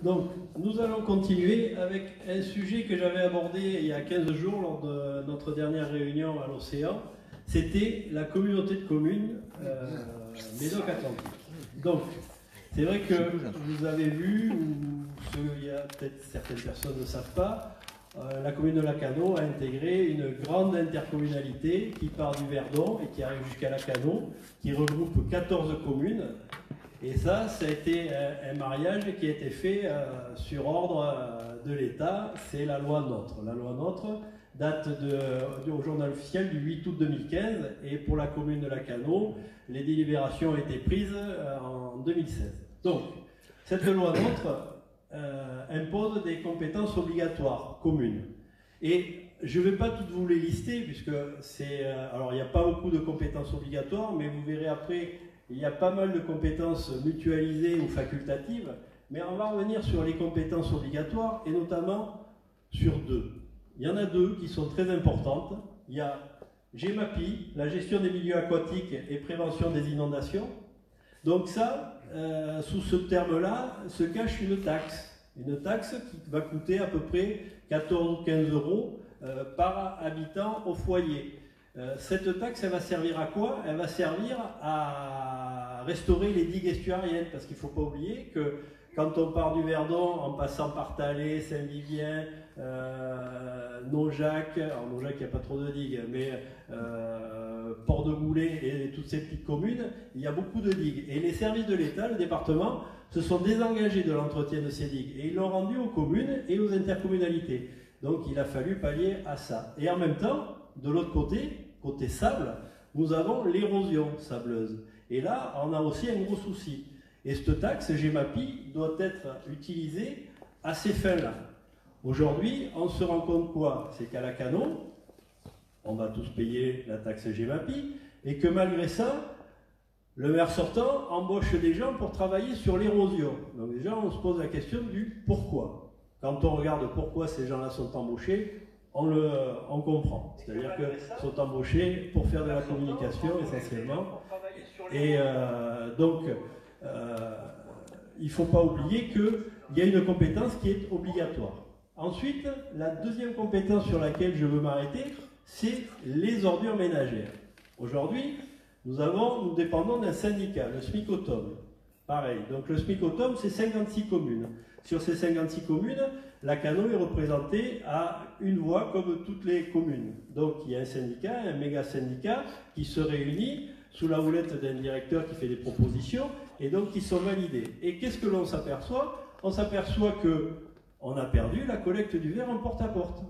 Donc, nous allons continuer avec un sujet que j'avais abordé il y a 15 jours lors de notre dernière réunion à l'Océan. C'était la communauté de communes Médoc-Atlantique. Donc, c'est vrai que vous avez vu, ou il y a peut-être certaines personnes ne savent pas, la commune de Lacanau a intégré une grande intercommunalité qui part du Verdon et qui arrive jusqu'à Lacanau, qui regroupe 14 communes. Et ça a été un mariage qui a été fait sur ordre de l'État. C'est la loi NOTRe. La loi NOTRe date au journal officiel du 8 août 2015. Et pour la commune de Lacanau, les délibérations ont été prises en 2016. Donc, cette loi NOTRe impose des compétences obligatoires communes. Et je ne vais pas toutes vous les lister, puisque c'est... alors, il n'y a pas beaucoup de compétences obligatoires, mais vous verrez après... Il y a pas mal de compétences mutualisées ou facultatives, mais on va revenir sur les compétences obligatoires et notamment sur deux. Il y en a deux qui sont très importantes. Il y a GEMAPI, la gestion des milieux aquatiques et prévention des inondations. Donc ça, sous ce terme-là, se cache une taxe qui va coûter à peu près 14 ou 15 euros par habitant au foyer. Cette taxe, elle va servir à quoi? Elle va servir à restaurer les digues estuariennes, parce qu'il ne faut pas oublier que quand on part du Verdon, en passant par Thalès, Saint-Vivien, Naujac, alors Naujac il n'y a pas trop de digues, mais Port-de-Goulet et toutes ces petites communes, il y a beaucoup de digues. Et les services de l'État, le département, se sont désengagés de l'entretien de ces digues, et ils l'ont rendu aux communes et aux intercommunalités. Donc il a fallu pallier à ça. Et en même temps, de l'autre côté sable, nous avons l'érosion sableuse. Et là, on a aussi un gros souci. Et cette taxe GEMAPI doit être utilisée à ces fins-là. Aujourd'hui, on se rend compte quoi? C'est qu'à Lacanau, on va tous payer la taxe GEMAPI, et que malgré ça, le maire sortant embauche des gens pour travailler sur l'érosion. Donc déjà, on se pose la question du pourquoi. Quand on regarde pourquoi ces gens-là sont embauchés, on comprend. C'est-à-dire qu'ils sont embauchés pour faire de la communication essentiellement. Et donc, il ne faut pas oublier qu'il y a une compétence qui est obligatoire. Ensuite, la deuxième compétence sur laquelle je veux m'arrêter, c'est les ordures ménagères. Aujourd'hui, nous dépendons d'un syndicat, le SMIC-Automne. Pareil, donc le SMIC-Automne, c'est 56 communes. Sur ces 56 communes, Lacanau est représenté à une voix comme toutes les communes. Donc il y a un syndicat, un méga syndicat qui se réunit sous la houlette d'un directeur qui fait des propositions et donc qui sont validées. Et qu'est-ce que l'on s'aperçoit? On s'aperçoit qu'on a perdu la collecte du verre en porte-à-porte.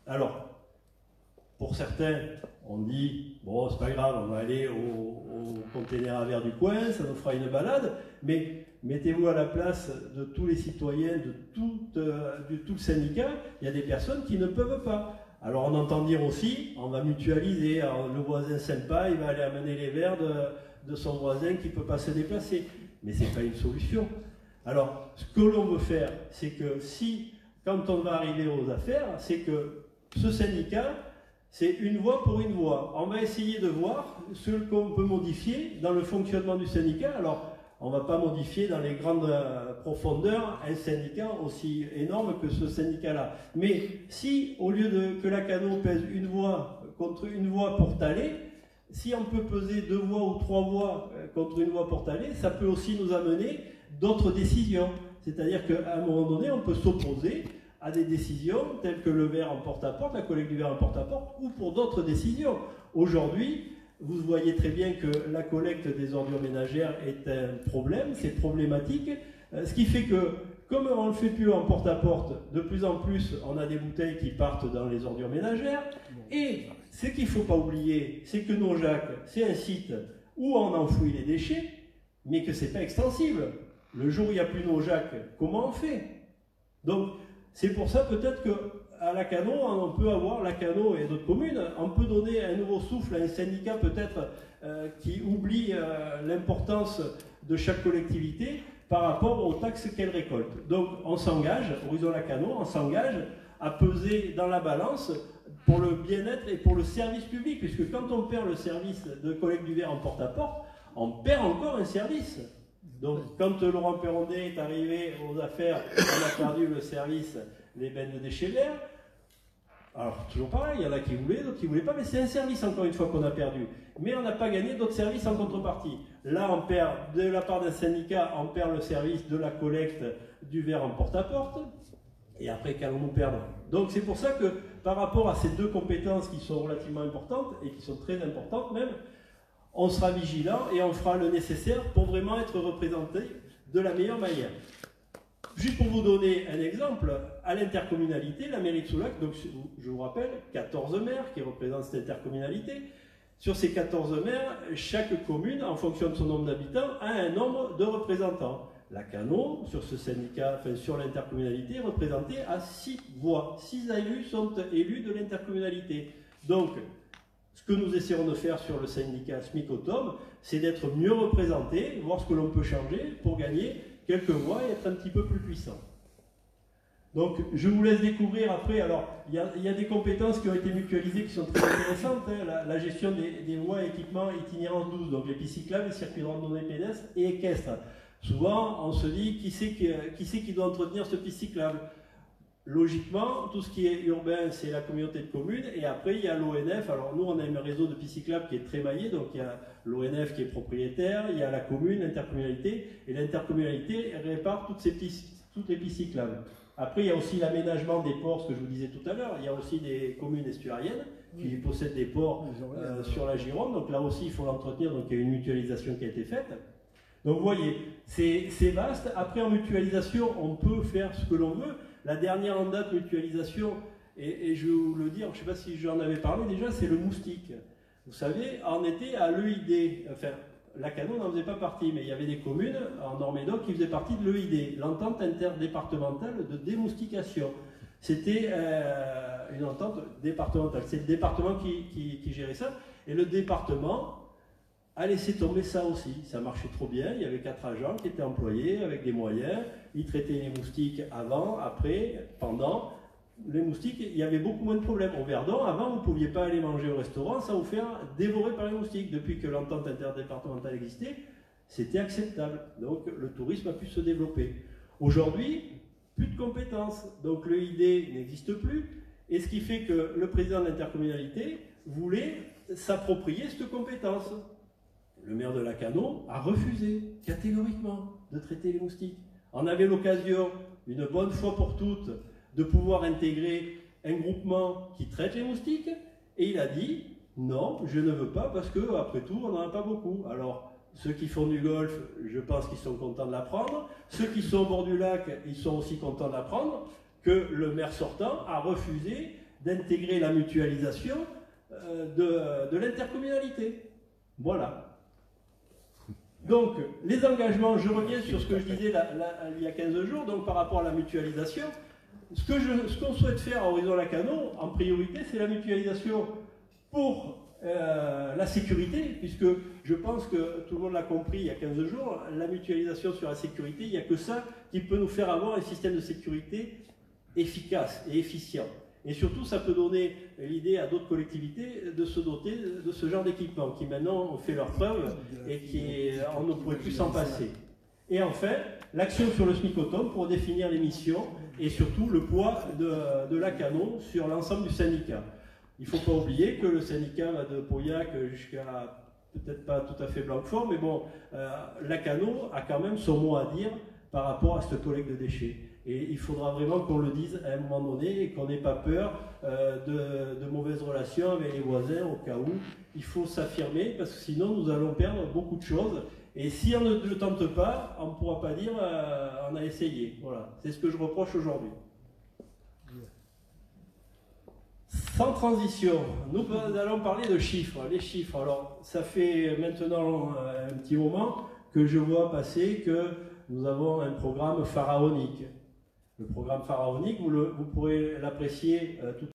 Alors, pour certains, on dit, bon, c'est pas grave, on va aller au container à verre du coin, ça nous fera une balade, mais mettez-vous à la place de tous les citoyens, de tout le syndicat, il y a des personnes qui ne peuvent pas. Alors on entend dire aussi, on va mutualiser, alors, le voisin sympa, il va aller amener les verres de son voisin qui ne peut pas se déplacer. Mais ce n'est pas une solution. Alors, ce que l'on veut faire, c'est que si, quand on va arriver aux affaires, c'est que ce syndicat, c'est une voix pour une voix. On va essayer de voir ce qu'on peut modifier dans le fonctionnement du syndicat. Alors, on ne va pas modifier dans les grandes profondeurs un syndicat aussi énorme que ce syndicat-là. Mais si, au lieu que Lacanau pèse une voix contre une voix pour Thalès, si on peut peser 2 voix ou 3 voix contre une voix pour Thalès, ça peut aussi nous amener d'autres décisions. C'est-à-dire qu'à un moment donné, on peut s'opposer à des décisions telles que le verre en porte-à-porte, la collecte du verre en porte-à-porte, ou pour d'autres décisions. Aujourd'hui, vous voyez très bien que la collecte des ordures ménagères est un problème, c'est problématique, ce qui fait que, comme on ne le fait plus en porte-à-porte, de plus en plus, on a des bouteilles qui partent dans les ordures ménagères, et ce qu'il ne faut pas oublier, c'est que Naujac, c'est un site où on enfouit les déchets, mais que ce n'est pas extensible. Le jour où il n'y a plus Naujac, comment on fait? Donc, c'est pour ça peut-être qu'à Lacanau, on peut avoir Lacanau et d'autres communes, on peut donner un nouveau souffle à un syndicat peut-être qui oublie l'importance de chaque collectivité par rapport aux taxes qu'elle récolte. Donc on s'engage, Horizon Lacanau, on s'engage à peser dans la balance pour le bien-être et pour le service public, puisque quand on perd le service de collecte du verre en porte-à-porte, on perd encore un service. Donc quand Laurent Perronnet est arrivé aux affaires, on a perdu le service des bennes de déchets verts. Alors toujours pareil, il y en a qui voulaient, d'autres qui ne voulaient pas, mais c'est un service encore une fois qu'on a perdu. Mais on n'a pas gagné d'autres services en contrepartie. Là on perd, de la part d'un syndicat, on perd le service de la collecte du verre en porte-à-porte. Et après, qu'allons-nous perdre? Donc c'est pour ça que par rapport à ces deux compétences qui sont relativement importantes, et qui sont très importantes même, on sera vigilant et on fera le nécessaire pour vraiment être représenté de la meilleure manière. Juste pour vous donner un exemple, à l'intercommunalité, la mairie de Soulac, donc je vous rappelle, 14 maires qui représentent cette intercommunalité. Sur ces 14 maires, chaque commune, en fonction de son nombre d'habitants, a un nombre de représentants. La Cano, sur ce syndicat, enfin sur l'intercommunalité, est représentée à 6 voix. 6 élus sont élus de l'intercommunalité. Donc, ce que nous essaierons de faire sur le syndicat SMIC-Automne, c'est d'être mieux représentés, voir ce que l'on peut changer pour gagner quelques voix et être un petit peu plus puissant. Donc, je vous laisse découvrir après. Alors, il y a des compétences qui ont été mutualisées qui sont très intéressantes. Hein, la gestion des voies et équipements itinérants 12, donc les pistes cyclables, les circuits de randonnée pédestre et équestre. Souvent, on se dit qui c'est qui doit entretenir ce piste cyclable. Logiquement, tout ce qui est urbain, c'est la communauté de communes, et après il y a l'ONF. Alors nous, on a un réseau de pistes cyclables qui est très maillé, donc il y a l'ONF qui est propriétaire, il y a la commune, l'intercommunalité, et l'intercommunalité répare toutes les pistes cyclables. Après, il y a aussi l'aménagement des ports, ce que je vous disais tout à l'heure. Il y a aussi des communes estuariennes qui possèdent des ports sur la Gironde, donc là aussi il faut l'entretenir, donc il y a une mutualisation qui a été faite. Donc vous voyez, c'est vaste. Après, en mutualisation, on peut faire ce que l'on veut. La dernière en date mutualisation, et je vais vous le dire, je ne sais pas si j'en avais parlé déjà, c'est le moustique. Vous savez, on était à l'EID, enfin, la Cano n'en faisait pas partie, mais il y avait des communes en Nord-Médoc qui faisaient partie de l'EID, l'entente interdépartementale de démoustication. C'était une entente départementale, c'est le département qui gérait ça, et le département a laissé tomber ça aussi. Ça marchait trop bien, il y avait 4 agents qui étaient employés avec des moyens, ils traitaient les moustiques avant, après, pendant. Les moustiques, il y avait beaucoup moins de problèmes. Au Verdon, avant, vous ne pouviez pas aller manger au restaurant sans vous faire dévorer par les moustiques. Depuis que l'entente interdépartementale existait, c'était acceptable. Donc le tourisme a pu se développer. Aujourd'hui, plus de compétences. Donc le ID n'existe plus. Et ce qui fait que le président de l'intercommunalité voulait s'approprier cette compétence. Le maire de la Cano a refusé catégoriquement de traiter les moustiques. On avait l'occasion, une bonne fois pour toutes, de pouvoir intégrer un groupement qui traite les moustiques, et il a dit non, je ne veux pas parce que après tout on n'en a pas beaucoup. Alors ceux qui font du golf, je pense qu'ils sont contents de l'apprendre. Ceux qui sont au bord du lac, ils sont aussi contents de l'apprendre que le maire sortant a refusé d'intégrer la mutualisation de l'intercommunalité. Voilà. Donc, les engagements, je reviens sur ce que je disais il y a 15 jours, donc par rapport à la mutualisation. Ce qu'on souhaite faire à Horizon Lacano, en priorité, c'est la mutualisation pour la sécurité, puisque je pense que tout le monde l'a compris il y a 15 jours, la mutualisation sur la sécurité, il n'y a que ça qui peut nous faire avoir un système de sécurité efficace et efficient. Et surtout, ça peut donner l'idée à d'autres collectivités de se doter de ce genre d'équipement qui maintenant ont fait leurs preuves et on ne pourrait plus s'en passer. Et enfin, l'action sur le SMIC-Automne pour définir les missions et surtout le poids de la Cano sur l'ensemble du syndicat. Il ne faut pas oublier que le syndicat va de Pauillac jusqu'à peut-être pas tout à fait Blanquefort, mais bon, la Cano a quand même son mot à dire par rapport à cette collecte de déchets. Et il faudra vraiment qu'on le dise à un moment donné et qu'on n'ait pas peur de mauvaises relations avec les voisins au cas où. Il faut s'affirmer parce que sinon nous allons perdre beaucoup de choses. Et si on ne le tente pas, on ne pourra pas dire on a essayé. Voilà, c'est ce que je reproche aujourd'hui. Sans transition, nous allons parler de chiffres. Les chiffres, alors ça fait maintenant un petit moment que je vois passer que nous avons un programme pharaonique. Le programme pharaonique, vous pourrez l'apprécier tout